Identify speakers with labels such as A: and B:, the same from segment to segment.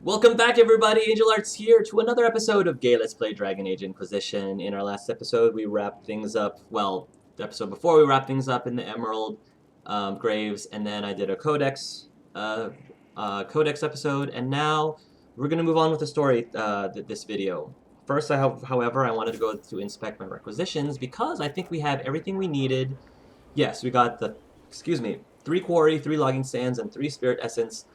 A: Welcome back, everybody. Angel Arts here to another episode of Gay Let's Play Dragon Age Inquisition. In our last episode, we wrapped things up. Well, the episode before, we wrapped things up in the Emerald Graves, and then I did a Codex episode, and now we're gonna move on with the story. This video. First, however, I wanted to go to inspect my requisitions because I think we have everything we needed. Yes, we got the 3 quarry, 3 logging stands, and 3 spirit essence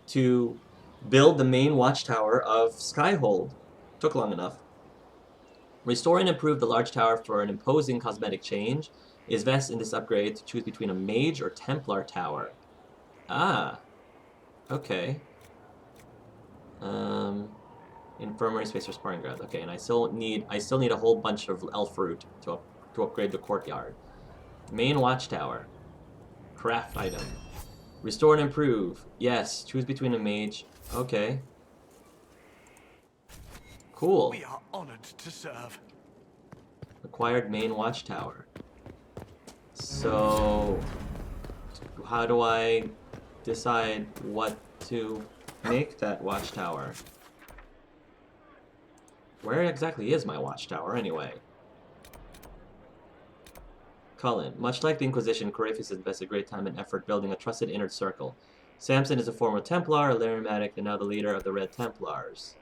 A: to build the main watchtower of Skyhold. Took long enough. Restore and improve the large tower for an imposing cosmetic change. Is best in this upgrade to choose between a Mage or Templar tower. Ah, okay. Infirmary space for sparring ground. Okay, and I still need a whole bunch of elf fruit to upgrade the courtyard. Main watchtower. Craft item. Restore and improve. Yes, choose between a mage. Okay. Cool.
B: We are honored to serve.
A: Acquired main watchtower. So, how do I decide what to make that watchtower? Where exactly is my watchtower, anyway? Cullen. Much like the Inquisition, Coraphus has invested great time and effort building a trusted inner circle. Samson is a former Templar, a Larymatic, and now the leader of the Red Templars.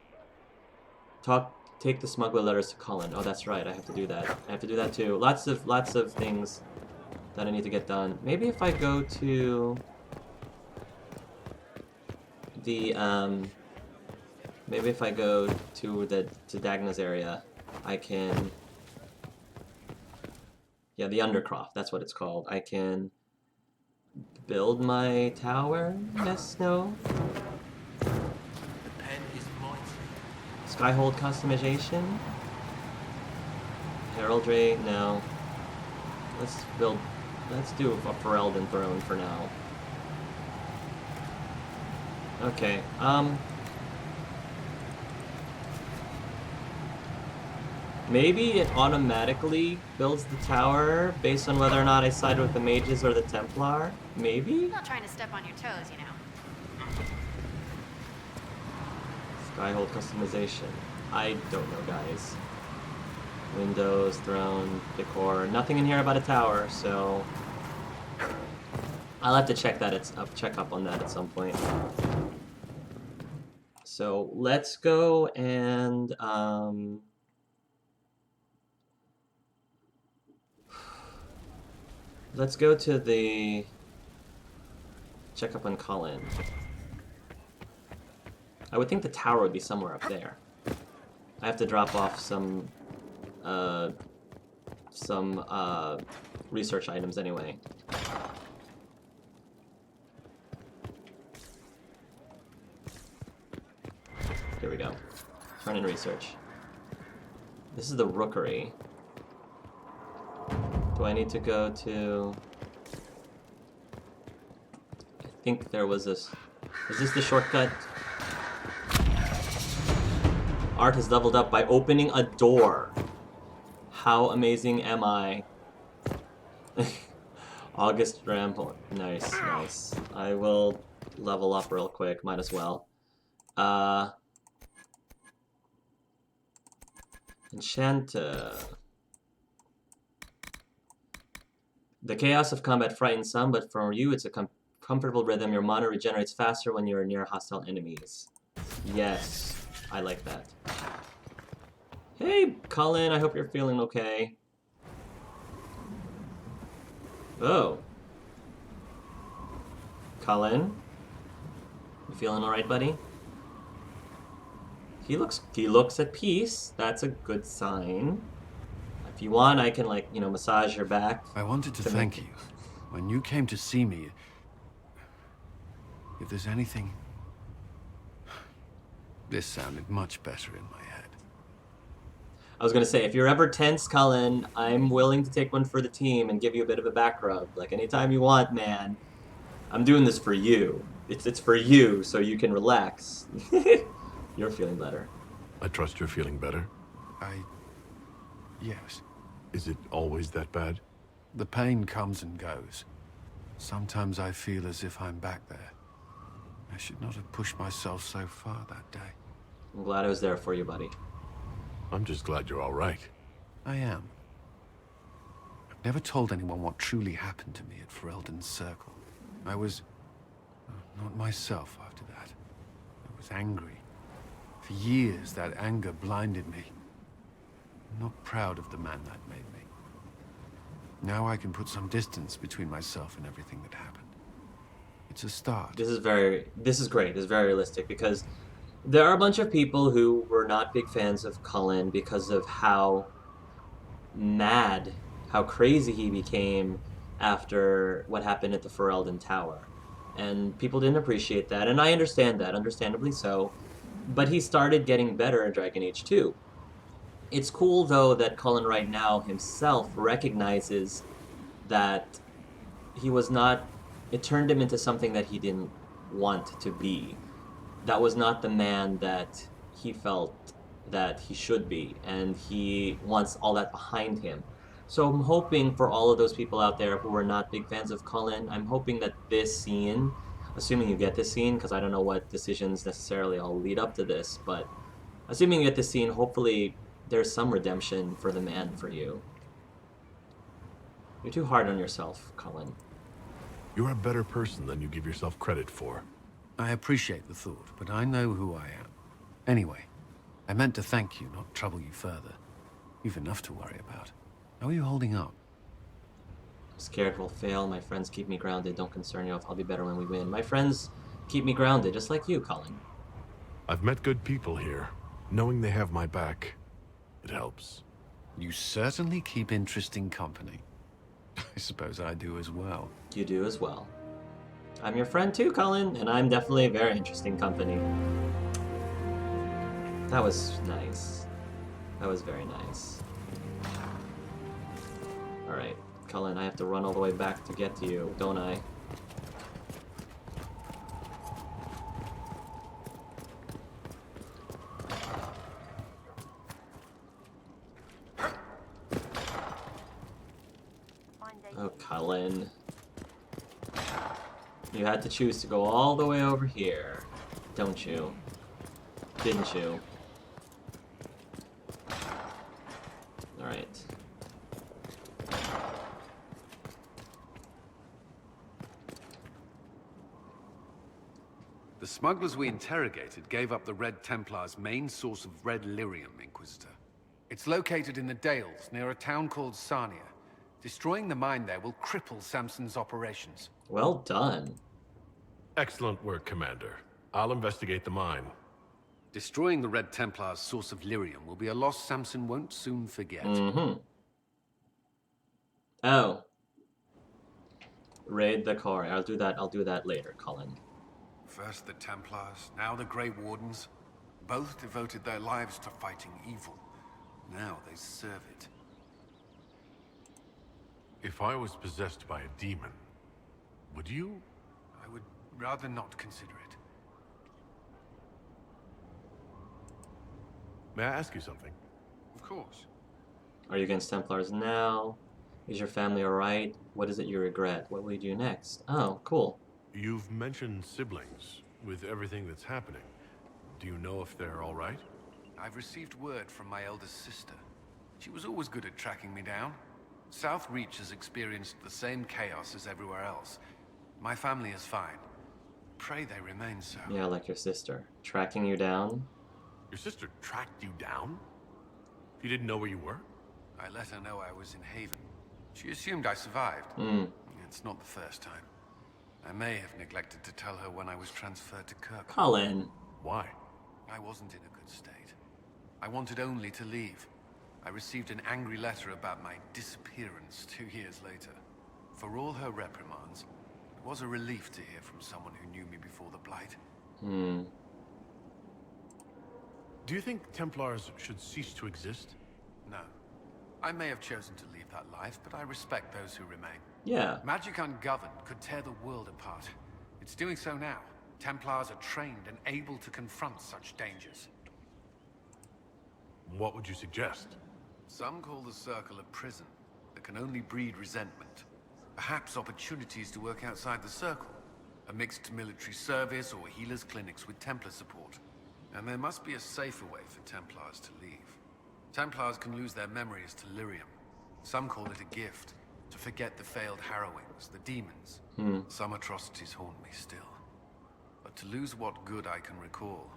A: Take the smuggler letters to Cullen. Oh, that's right, I have to do that. I have to do that too. Lots of things that I need to get done. Maybe if I go to the to Dagna's area, I can. Yeah, the Undercroft, that's what it's called. I can build my tower? Yes, no?
B: The pen is mighty.
A: Skyhold customization? Heraldry? No. Let's do a Ferelden throne for now. Okay, maybe it automatically builds the tower based on whether or not I side with the mages or the Templar. Maybe?
C: Not trying to step on your toes, you know.
A: Skyhold customization. I don't know, guys. Windows, throne, decor. Nothing in here about a tower, so I'll have to check up on that at some point. So let's go and let's go to the check up on Cullen. I would think the tower would be somewhere up there. I have to drop off some research items anyway. Here we go. Turn in research. This is the rookery. Do I need to go to... I think there was this... Is this the shortcut? Art has leveled up by opening a door. How amazing am I? August Rampart. Nice, nice. I will level up real quick, might as well. Enchanter. The chaos of combat frightens some, but for you it's a comfortable rhythm. Your mana regenerates faster when you're near hostile enemies. Yes, I like that. Hey, Cullen, I hope you're feeling okay. Oh. Cullen? You feeling alright, buddy? He looks at peace. That's a good sign. If you want, I can, like, you know, massage your back.
D: I wanted to thank you. When you came to see me, if there's anything... This sounded much better in my head.
A: I was gonna say, if you're ever tense, Cullen, I'm willing to take one for the team and give you a bit of a back rub. Like, anytime you want, man. I'm doing this for you. It's for you, so you can relax. You're feeling better.
E: I trust you're feeling better.
D: Yes.
E: Is it always that bad?
D: The pain comes and goes. Sometimes I feel as if I'm back there. I should not have pushed myself so far that day.
A: I'm glad I was there for you, buddy.
E: I'm just glad you're all right.
D: I am. I've never told anyone what truly happened to me at Ferelden's Circle. I was not myself after that. I was angry. For years, that anger blinded me. I'm not proud of the man that made me. Now I can put some distance between myself and everything that happened. It's a start.
A: This is great. This is very realistic because there are a bunch of people who were not big fans of Cullen because of how mad, how crazy he became after what happened at the Ferelden Tower. And people didn't appreciate that, and I understand that, understandably so. But he started getting better in Dragon Age 2. It's cool, though, that Cullen right now himself recognizes that he was not... It turned him into something that he didn't want to be. That was not the man that he felt that he should be, and he wants all that behind him. So I'm hoping for all of those people out there who are not big fans of Cullen, I'm hoping that this scene, assuming you get this scene, because I don't know what decisions necessarily all lead up to this, but assuming you get this scene, hopefully there's some redemption for the man for you. You're too hard on yourself, Cullen.
E: You're a better person than you give yourself credit for.
D: I appreciate the thought, but I know who I am. Anyway, I meant to thank you, not trouble you further. You've enough to worry about. How are you holding up?
A: Scared we'll fail. My friends keep me grounded. Don't concern you if I'll be better when we win. My friends keep me grounded, just like you, Cullen.
E: I've met good people here. Knowing they have my back, it helps.
D: You certainly keep interesting company. I suppose I do as well.
A: You do as well. I'm your friend too, Cullen, and I'm definitely a very interesting company. That was nice. That was very nice. Alright, Cullen, I have to run all the way back to get to you, don't I? Oh, Cullen. You had to choose to go all the way over here, don't you? Didn't you? Alright.
D: The smugglers we interrogated gave up the Red Templars' main source of red lyrium, Inquisitor. It's located in the Dales, near a town called Sarnia. Destroying the mine there will cripple Samson's operations.
A: Well done.
E: Excellent work, Commander. I'll investigate the mine.
D: Destroying the Red Templars' source of lyrium will be a loss Samson won't soon forget.
A: Mm-hmm. Oh. Raid the car. I'll do that later, Cullen.
D: First the Templars, now the Grey Wardens. Both devoted their lives to fighting evil. Now they serve it.
E: If I was possessed by a demon, would you?
D: I would rather not consider it.
E: May I ask you something?
D: Of course.
A: Are you against Templars now? Is your family alright? What is it you regret? What will you do next? Oh, cool.
E: You've mentioned siblings. With everything that's happening, do you know if they're all right?
D: I've received word from my eldest sister. She was always good at tracking me down. South Reach has experienced the same chaos as everywhere else. My family is fine. Pray they remain so.
A: Yeah, like your sister. Tracking you down?
E: Your sister tracked you down? You didn't know where you were?
D: I let her know I was in Haven. She assumed I survived. It's not the first time. I may have neglected to tell her when I was transferred to Kirk.
A: Cullen.
E: Why?
D: I wasn't in a good state. I wanted only to leave. I received an angry letter about my disappearance 2 years later. For all her reprimands, it was a relief to hear from someone who knew me before the Blight.
E: Do you think Templars should cease to exist?
D: No. I may have chosen to leave that life, but I respect those who remain.
A: Yeah.
D: Magic ungoverned could tear the world apart. It's doing so now. Templars are trained and able to confront such dangers.
E: What would you suggest?
D: Some call the Circle a prison that can only breed resentment. Perhaps opportunities to work outside the Circle. A mixed military service or healers' clinics with Templar support. And there must be a safer way for Templars to leave. Templars can lose their memory as delirium. Some call it a gift, to forget the failed harrowings, the demons. Some atrocities haunt me still. But to lose what good I can recall,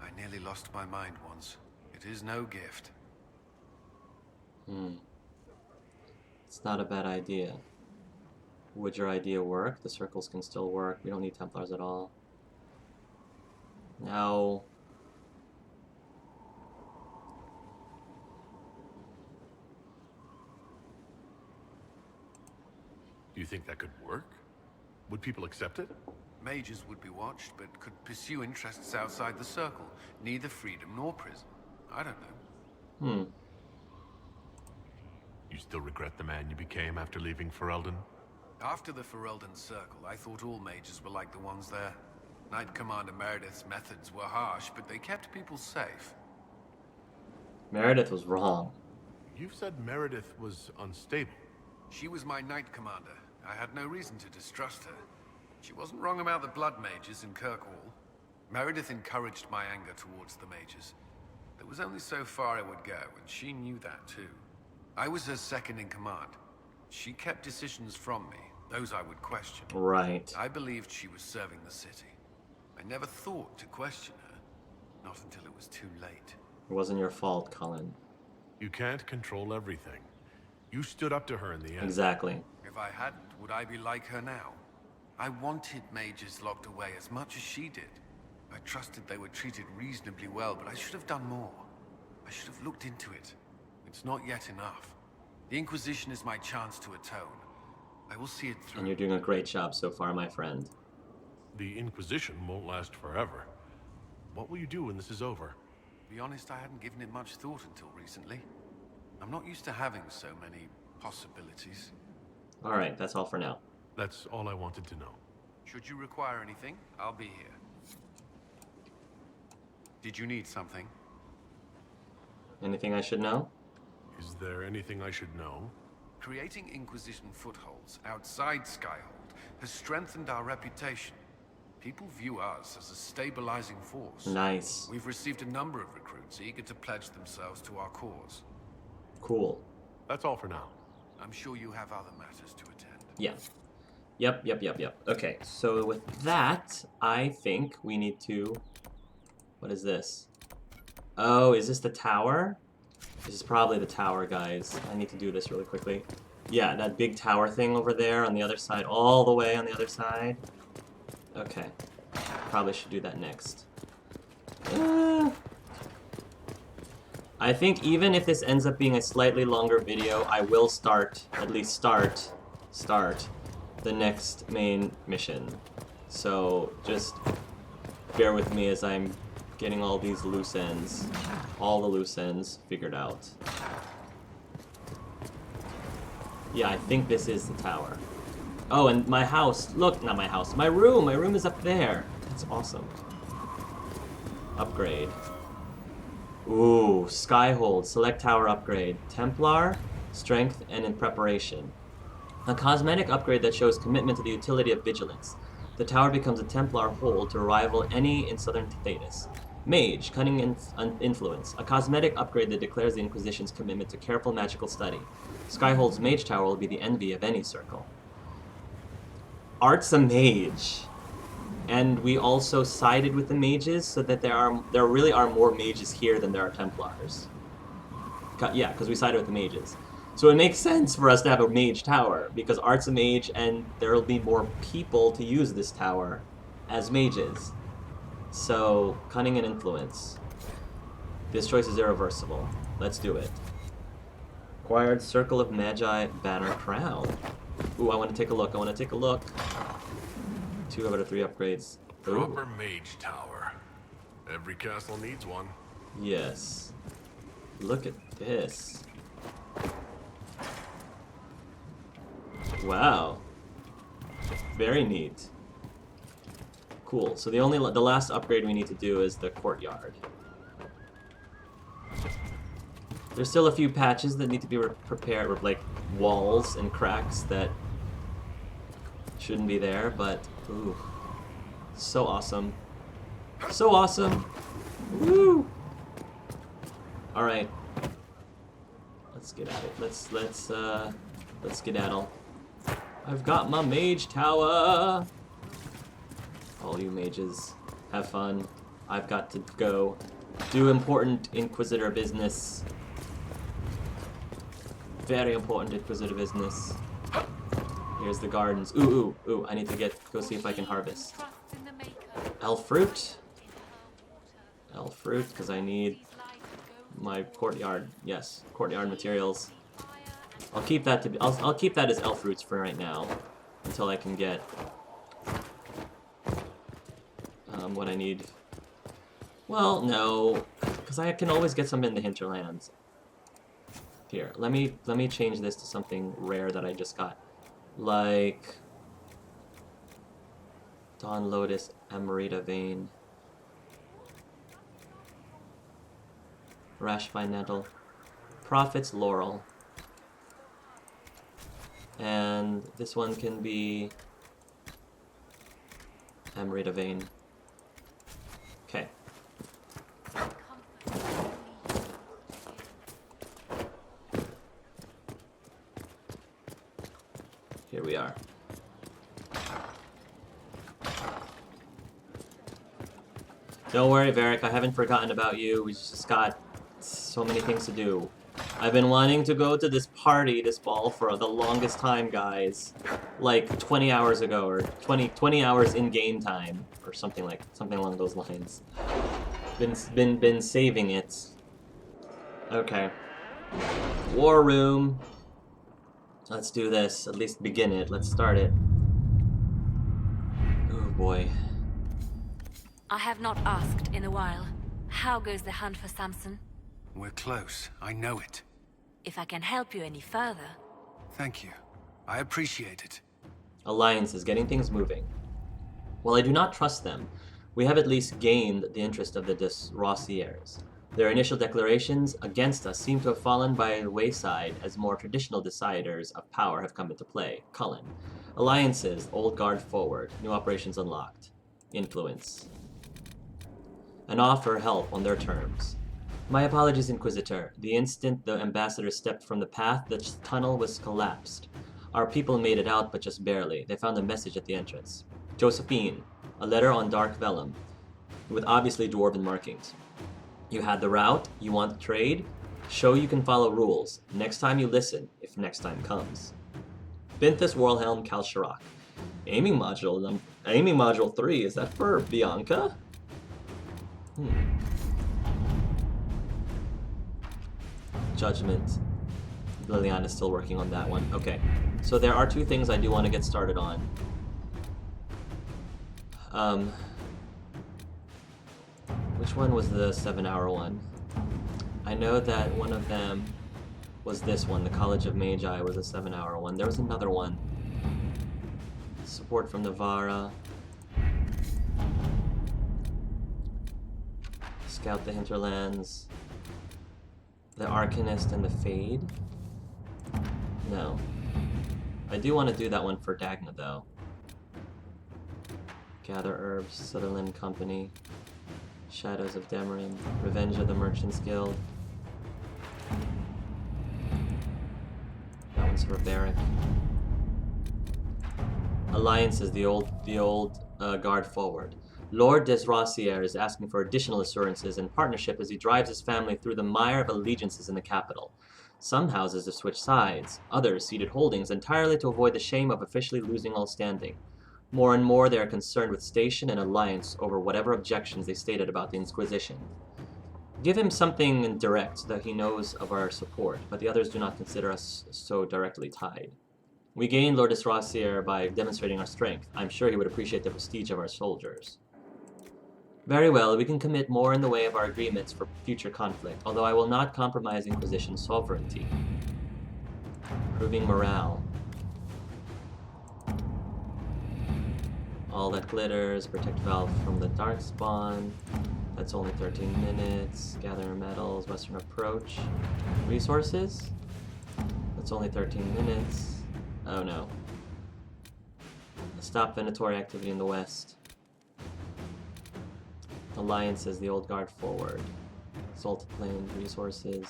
D: I nearly lost my mind once. It is no gift.
A: It's not a bad idea. Would your idea work? The circles can still work. We don't need Templars at all. No.
E: Do you think that could work? Would people accept it?
D: Mages would be watched, but could pursue interests outside the circle. Neither freedom nor prison. I don't know.
E: You still regret the man you became after leaving Ferelden?
D: After the Ferelden Circle, I thought all mages were like the ones there. Knight Commander Meredith's methods were harsh, but they kept people safe.
A: Meredith was wrong.
E: You've said Meredith was unstable.
D: She was my Knight Commander. I had no reason to distrust her. She wasn't wrong about the Blood Mages in Kirkwall. Meredith encouraged my anger towards the mages. There was only so far I would go, and she knew that too. I was her second in command. She kept decisions from me, those I would question.
A: Right.
D: I believed she was serving the city. I never thought to question her, not until it was too late.
A: It wasn't your fault, Cullen.
E: You can't control everything. You stood up to her in the end.
A: Exactly.
D: If I hadn't, would I be like her now? I wanted mages locked away as much as she did. I trusted they were treated reasonably well, but I should have done more. I should have looked into it. It's not yet enough. The Inquisition is my chance to atone. I will see it through.
A: And you're doing a great job so far, my friend.
E: The Inquisition won't last forever. What will you do when this is over?
D: To be honest, I hadn't given it much thought until recently. I'm not used to having so many possibilities.
A: Alright, that's all for now.
E: That's all I wanted to know.
D: Should you require anything, I'll be here. Did you need something?
A: Anything I should know?
E: Is there anything I should know?
D: Creating Inquisition footholds outside Skyhold has strengthened our reputation. People view us as a stabilizing force.
A: Nice.
D: We've received a number of recruits eager to pledge themselves to our cause.
A: Cool.
E: That's all for now.
D: I'm sure you have other matters to attend.
A: Yeah. Yep. Okay, so with that, I think we need to... What is this? Oh, is this the tower? This is probably the tower, guys. I need to do this really quickly. Yeah, that big tower thing over there on the other side, all the way on the other side. Okay. Probably should do that next. I think even if this ends up being a slightly longer video, I will at least start the next main mission. So just bear with me as I'm getting all these loose ends, all the loose ends figured out. Yeah, I think this is the tower. Oh, and my house, look, not my house, my room is up there. That's awesome. Upgrade. Ooh, Skyhold, select tower upgrade. Templar, strength, and in preparation. A cosmetic upgrade that shows commitment to the utility of vigilance. The tower becomes a Templar hold to rival any in southern Thedas. Mage, cunning influence. A cosmetic upgrade that declares the Inquisition's commitment to careful magical study. Skyhold's Mage Tower will be the envy of any circle. Art's a mage. And we also sided with the mages so that there really are more mages here than there are Templars. Yeah, because we sided with the mages. So it makes sense for us to have a mage tower, because Art's a mage and there will be more people to use this tower as mages. So, cunning and influence. This choice is irreversible. Let's do it. Acquired Circle of Magi Banner Crown. Ooh, I want to take a look. 2 out of 3 upgrades.
E: A proper Mage Tower. Every castle needs one.
A: Yes. Look at this. Wow. Very neat. Cool. So the last upgrade we need to do is the courtyard. There's still a few patches that need to be prepared, with like walls and cracks that Shouldn't be there, but ooh, so awesome. So awesome. Woo! All right. Let's get at it. Let's skedaddle. I've got my Mage Tower. All you mages, have fun. I've got to go do important Inquisitor business. Very important Inquisitor business. Here's the gardens. Ooh, ooh, ooh. I need to go see if I can harvest. Elf fruit. Elf fruit, because I need my courtyard. Yes, courtyard materials. I'll keep that I'll keep that as elf fruits for right now, until I can get what I need. Well, no, because I can always get some in the hinterlands. Here, let me change this to something rare that I just got, like Dawn Lotus Amarita Vein, Rashfine Nettle, Prophet's Laurel, and this one can be Amarita Vein. Okay. Here we are. Don't worry, Varric, I haven't forgotten about you. We just got so many things to do. I've been wanting to go to this party, this ball, for the longest time, guys. Like 20 hours ago, or 20 hours in game time, or something along those lines. Been saving it. Okay. War room. Let's do this. At least begin it. Let's start it. Oh boy.
F: I have not asked in a while. How goes the hunt for Samson?
D: We're close. I know it.
F: If I can help you any further...
D: Thank you. I appreciate it.
A: Alliance is getting things moving. While I do not trust them, we have at least gained the interest of the Rossiers. Their initial declarations against us seem to have fallen by the wayside as more traditional deciders of power have come into play. Cullen. Alliances, old guard forward, new operations unlocked. Influence. And offer help on their terms. My apologies, Inquisitor. The instant the ambassador stepped from the path, the tunnel was collapsed. Our people made it out, but just barely. They found a message at the entrance. Josephine, a letter on dark vellum, with obviously dwarven markings. You had the route, you want to trade, show you can follow rules. Next time you listen, if next time comes. Binthus Warhelm Kalsharak. Aiming module 3, is that for Bianca? Judgment. Liliana's still working on that one. Okay, so there are two things I do want to get started on. Which one was the 7-hour one? I know that one of them was this one, the College of Magi was a 7-hour one. There was another one. Support from Navarra. Scout the Hinterlands. The Arcanist and the Fade? No. I do want to do that one for Dagna, though. Gather Herbs, Sutherland Company, Shadows of Demerin, Revenge of the Merchants Guild. That one's for Varric. Alliances, the old guard forward. Lord Desrossier is asking for additional assurances and partnership as he drives his family through the mire of allegiances in the capital. Some houses have switched sides, others ceded holdings entirely to avoid the shame of officially losing all standing. More and more they are concerned with station and alliance over whatever objections they stated about the Inquisition. Give him something direct so that he knows of our support, but the others do not consider us so directly tied. We gained Lord Desrossier by demonstrating our strength. I'm sure he would appreciate the prestige of our soldiers. Very well, we can commit more in the way of our agreements for future conflict, although I will not compromise Inquisition sovereignty. Improving morale. All that glitters, protect Valve from the dark spawn. That's only 13 minutes. Gather metals, western approach. Resources? That's only 13 minutes. Oh no. Stop Venatori activity in the west. Alliances, the old guard forward. Salted Plains, resources.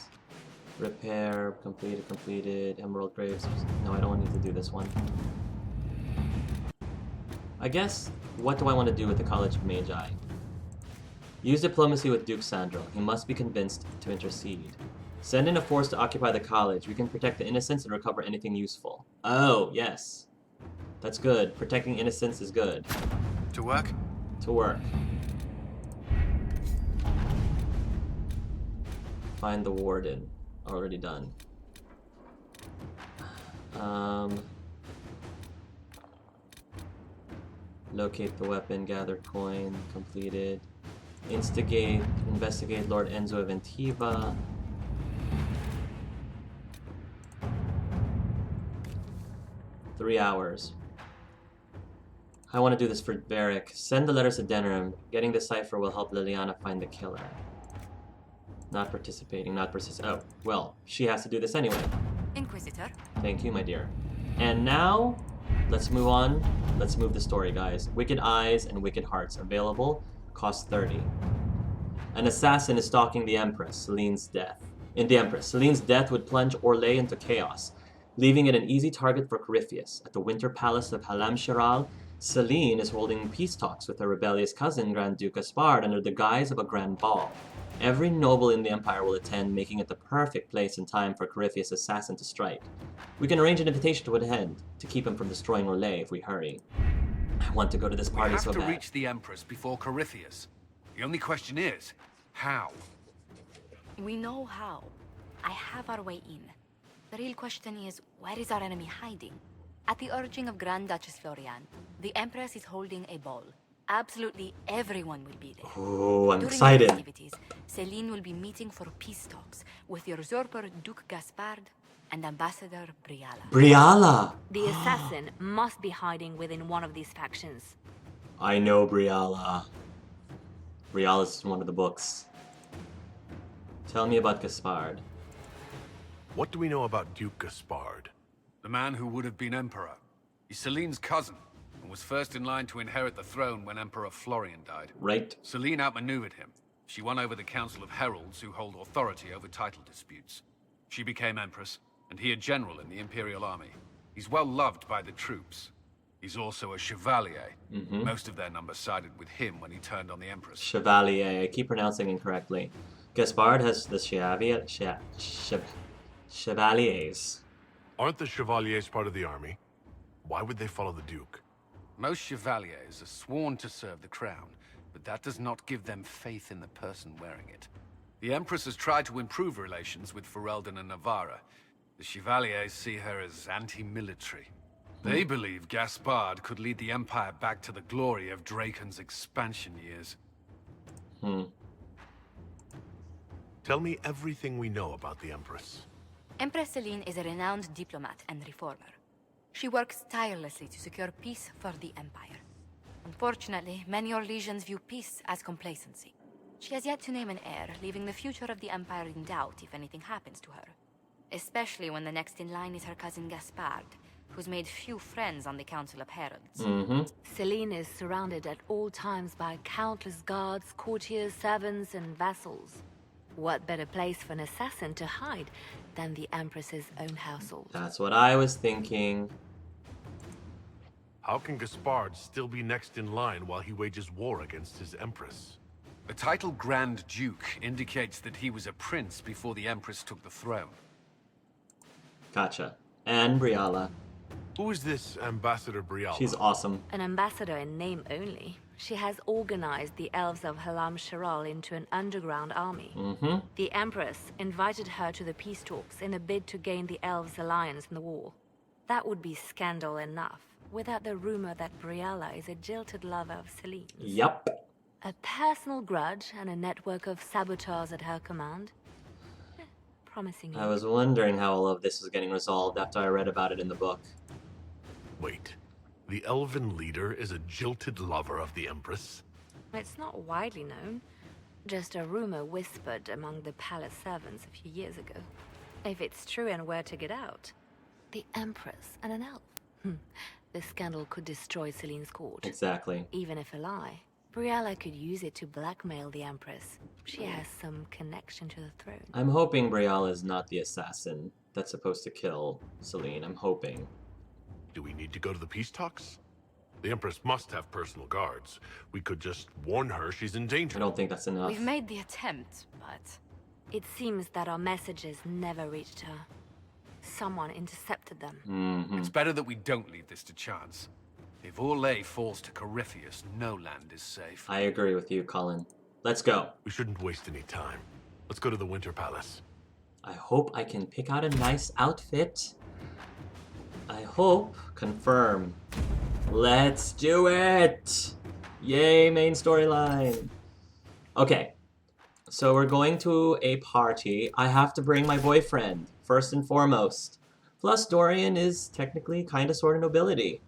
A: Repair, completed. Emerald Graves. No, I don't need to do this one. I guess, what do I want to do with the College of Magi? Use diplomacy with Duke Sandro. He must be convinced to intercede. Send in a force to occupy the college. We can protect the innocents and recover anything useful. Oh, yes. That's good. Protecting innocents is good.
D: To work?
A: To work. Find the warden. Already done. Locate the weapon, gather coin, completed. Instigate, investigate Lord Enzo of Antiva. Three hours. I want to do this for Varric. Send the letters to Denerim. Getting the cipher will help Liliana find the killer. Not participating, not persist. Oh, well, she has to do this anyway.
C: Inquisitor.
A: Thank you, my dear. And now, let's move on. Let's move the story, guys. Wicked Eyes and Wicked Hearts available. Cost 30. An assassin is stalking the Empress, Celene's death. In the Empress, Celene's death would plunge Orlais into chaos, leaving it an easy target for Corypheus. At the Winter Palace of Halam Shiral, Celene is holding peace talks with her rebellious cousin, Grand Duke Gaspard, under the guise of a grand ball. Every noble in the Empire will attend, making it the perfect place and time for Corypheus' assassin to strike. We can arrange an invitation to attend, to keep him from destroying Orlais if we hurry. I want to go to this party so
D: We have
A: bad.
D: to reach the Empress before Corypheus. The only question is, how?
F: We know how. I have our way in. The real question is, where is our enemy hiding? At the urging of Grand Duchess Florian, the Empress is holding a ball. Absolutely everyone will be there.
A: Oh, I'm
F: During
A: excited.
F: the festivities, Celene will be meeting for peace talks with usurper Duke Gaspard and Ambassador Briala.
A: Briala!
F: The assassin must be hiding within one of these factions.
A: I know Briala. Briala's in one of the books. Tell me about Gaspard.
E: What do we know about Duke Gaspard?
D: The man who would have been Emperor. He's Celene's cousin, and was first in line to inherit the throne when Emperor Florian died.
A: Right?
D: Celene outmaneuvered him. She won over the Council of Heralds, who hold authority over title disputes. She became Empress, and he a general in the Imperial Army. He's well loved by the troops. He's also a Chevalier. Most of their number sided with him when he turned on the Empress.
A: Chevalier. I keep pronouncing incorrectly. Gaspard has the Chevaliers.
E: Aren't the Chevaliers part of the army? Why would they follow the Duke?
D: Most Chevaliers are sworn to serve the crown, but that does not give them faith in the person wearing it. The Empress has tried to improve relations with Ferelden and Navarra. The Chevaliers see her as anti-military. They believe Gaspard could lead the Empire back to the glory of Draken's expansion years.
E: Tell me everything we know about the Empress.
F: Empress Celene is a renowned diplomat and reformer. She works tirelessly to secure peace for the Empire. Unfortunately, many Orlesians view peace as complacency. She has yet to name an heir, leaving the future of the Empire in doubt if anything happens to her. Especially when the next in line is her cousin Gaspard, who's made few friends on the Council of Heralds.
G: Celene is surrounded at all times by countless guards, courtiers, servants, and vassals. What better place for an assassin to hide than the Empress's own household?
A: That's what I was thinking.
E: How can Gaspard still be next in line while he wages war against his Empress?
D: The title Grand Duke indicates that he was a prince before the Empress took the throne.
A: Gotcha. And Briala.
E: Who is this Ambassador Briala?
A: She's awesome.
G: An ambassador in name only, she has organized the elves of Halam Shiral into an underground army. The Empress invited her to the peace talks in a bid to gain the elves' alliance in the war. That would be scandal enough, without the rumor that Briala is a jilted lover of Celene's.
A: Yup.
G: A personal grudge and a network of saboteurs at her command. Promising.
A: I was wondering how all of this was getting resolved after I read about it in the book.
E: Wait, the elven leader is a jilted lover of the Empress?
G: It's not widely known. Just a rumor whispered among the palace servants a few years ago. If it's true and were to get out, the Empress and an elf. The scandal could destroy Celene's court.
A: Exactly.
G: Even if a lie, Briella could use it to blackmail the Empress. She has some connection to the throne.
A: I'm hoping Brielle is not the assassin that's supposed to kill Celene. I'm hoping.
E: Do we need to go to the peace talks? The Empress must have personal guards. We could just warn her she's in danger.
A: I don't think that's enough.
F: We've made the attempt, but...
G: It seems that our messages never reached her. Someone intercepted them.
D: It's better that we don't leave this to chance. If Orlais falls to Corypheus, no land is safe.
A: I agree with you, Cullen. Let's go.
E: We shouldn't waste any time. Let's go to the Winter Palace.
A: I hope I can pick out a nice outfit. I hope. Confirm. Let's do it! Yay, main storyline. Okay. So we're going to a party. I have to bring my boyfriend, first and foremost. Plus, Dorian is technically kind of sort of nobility.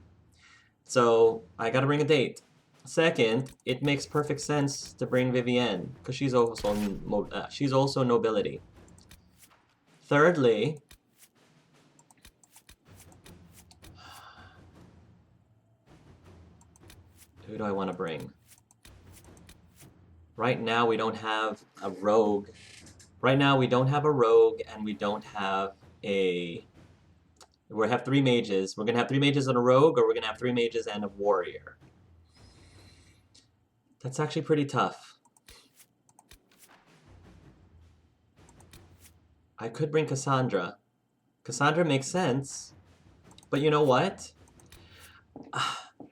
A: So, I gotta bring a date. Second, it makes perfect sense to bring Vivienne, because she's also nobility. Thirdly, who do I want to bring? Right now, we don't have a rogue. Right now, we don't have a rogue, and we don't have a... We have 3 mages. We're going to have 3 mages and a rogue, or we're going to have 3 mages and a warrior. That's actually pretty tough. I could bring Cassandra. Cassandra makes sense. But you know what?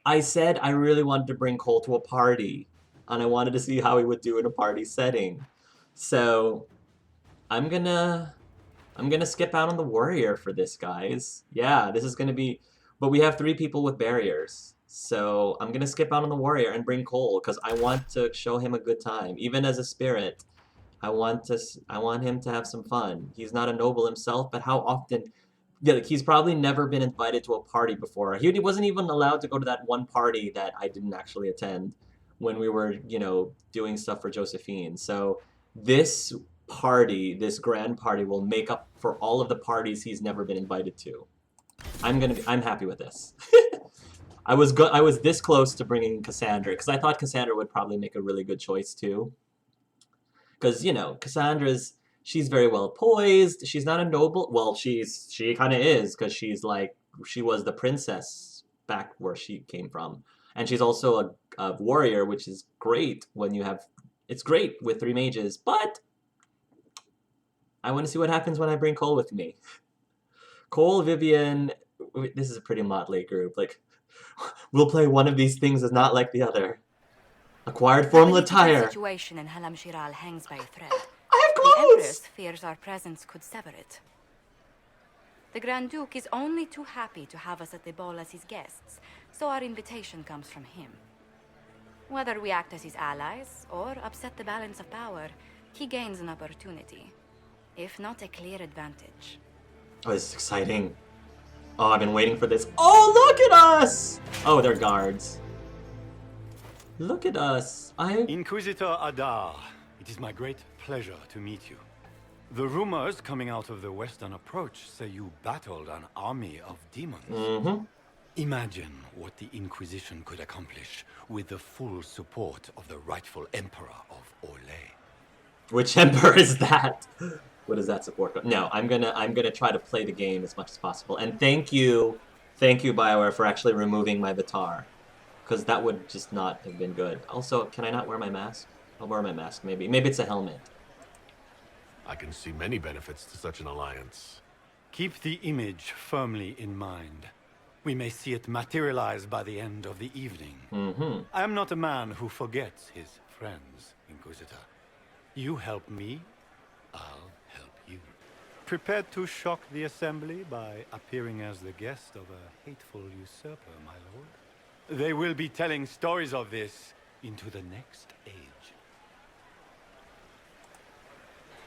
A: I said I really wanted to bring Cole to a party. And I wanted to see how he would do in a party setting. So, I'm gonna skip out on the warrior for this, guys. Yeah, this is gonna be... But we have 3 people with barriers. So, I'm gonna skip out on the warrior and bring Cole, because I want to show him a good time. Even as a spirit, I want him to have some fun. He's not a noble himself, but how often... Yeah, like, he's probably never been invited to a party before. He wasn't even allowed to go to that one party that I didn't actually attend when we were, you know, doing stuff for Josephine. So this party, this grand party, will make up for all of the parties he's never been invited to. I'm happy with this. I was this close to bringing Cassandra, because I thought Cassandra would probably make a really good choice too. Because, you know, she's very well poised. She's not a noble. Well, she kind of is, because she was the princess back where she came from. And she's also a warrior, which is great when you have... It's great with 3 mages, but... I want to see what happens when I bring Cole with me. Cole, Vivienne... This is a pretty motley group. Like, we'll play one of these things as not like the other. Acquired formal attire.
F: The situation in Halam Shiral hangs by a thread.
A: I have
F: The
A: clothes!
F: Empress fears our presence could sever it. The Grand Duke is only too happy to have us at the ball as his guests, so our invitation comes from him. Whether we act as his allies or upset the balance of power, he gains an opportunity, if not a clear advantage.
A: Oh, this is exciting. Oh, I've been waiting for this. Oh, look at us! Oh, they're guards. Look at us.
H: Inquisitor Adar, it is my great pleasure to meet you. The rumors coming out of the Western Approach say you battled an army of demons. Imagine what the Inquisition could accomplish with the full support of the rightful Emperor of Orlais.
A: Which emperor is that? What does that support? No, I'm gonna try to play the game as much as possible. And thank you, BioWare, for actually removing my Vitar, because that would just not have been good. Also, can I not wear my mask? I'll wear my mask. Maybe it's a helmet.
E: I can see many benefits to such an alliance.
H: Keep the image firmly in mind. We may see it materialize by the end of the evening. I am not a man who forgets his friends, Inquisitor. You help me, I'll help you. Prepared to shock the Assembly by appearing as the guest of a hateful usurper, my lord? They will be telling stories of this into the next age.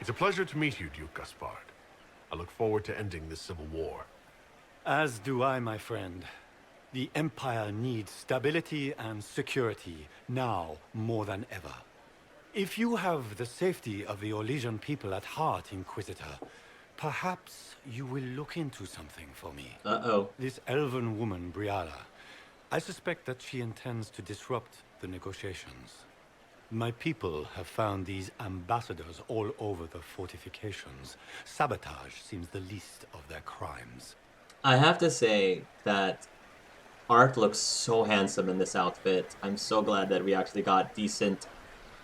E: It's a pleasure to meet you, Duke Gaspard. I look forward to ending this civil war.
H: As do I, my friend. The Empire needs stability and security, now more than ever. If you have the safety of the Orlesian people at heart, Inquisitor, perhaps you will look into something for me.
A: Uh-oh.
H: This elven woman, Briella, I suspect that she intends to disrupt the negotiations. My people have found these ambassadors all over the fortifications. Sabotage seems the least of their crimes.
A: I have to say that Art looks so handsome in this outfit. I'm so glad that we actually got decent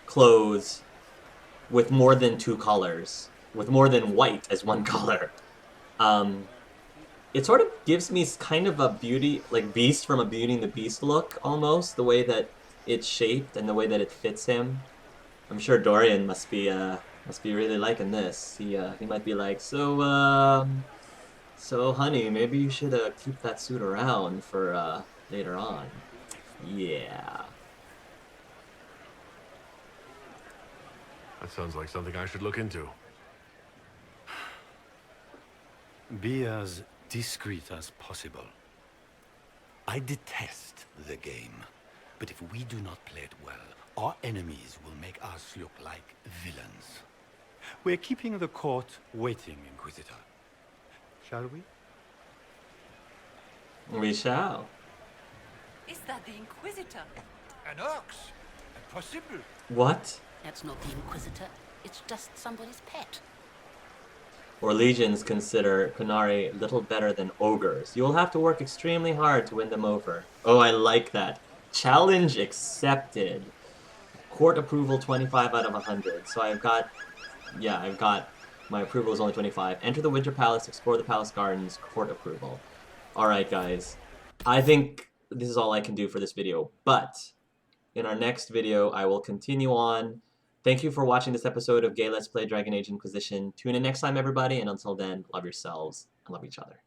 A: clothes with more than 2 colors, with more than white as 1 color. It sort of gives me kind of a beauty, like Beast from a Beauty and the Beast look, almost, the way that it's shaped and the way that it fits him. I'm sure Dorian must be really liking this. He might be like, so honey, maybe you should keep that suit around for later on. Yeah.
E: That sounds like something I should look into.
H: Be as discreet as possible. I detest the game, but if we do not play it well, our enemies will make us look like villains. We're keeping the court waiting, Inquisitor. Shall we?
A: We shall.
I: Is that the Inquisitor?
B: An ox? Impossible.
A: What?
I: That's not the Inquisitor. It's just somebody's pet.
A: Or legions consider Qunari little better than ogres. You will have to work extremely hard to win them over. Oh, I like that. Challenge accepted. Court approval 25 out of 100. So I've got my approval is only 25. Enter the Winter Palace, explore the palace gardens, court approval. Alright guys, I think this is all I can do for this video, but in our next video I will continue on. Thank you for watching this episode of Gay Let's Play Dragon Age Inquisition. Tune in next time everybody, and until then, love yourselves and love each other.